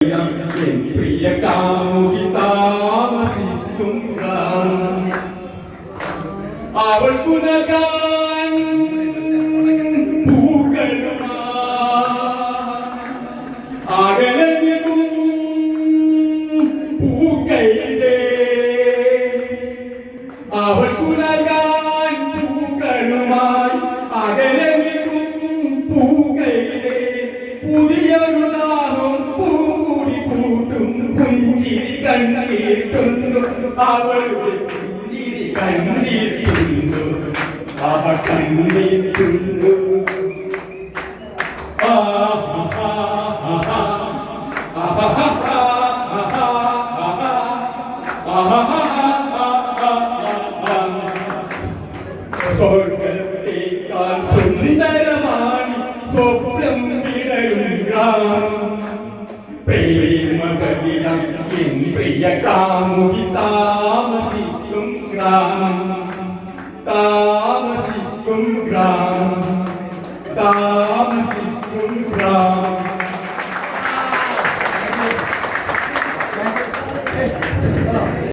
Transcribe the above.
പ്രിയ കാമുകി താമസിക്കും അവൾക്കു നൽകാൻ പൂക്കളുമാ അകലനിൽക്കും പൂക്കളിതേ അവൾക്കു നൽകാൻ പൂക്കളുമായി അകലനിൽക്കും പൂക്കളിതേ പുതിയൊരു നാമം പൂമുടി പൂട്ടും പുഞ്ചിരി കണ്ണീട്ടുന്നു അവളുടെ പുഞ്ചിരി കണ്ണീട്ടുന്നു അവ കണ്ണീട്ടുന്നു സ്വർഗത്തേക്കാൾ സുന്ദരമാണ് സ്വപ്നം വിടരും ഗ്രാമം പ്രേമകലിതം എൻ പ്രിയ കാമുകി താമസിക്കും ഗ്രാമം താമസിക്കും ഗ്രാമം താമസിക്കും ഗ്രാമം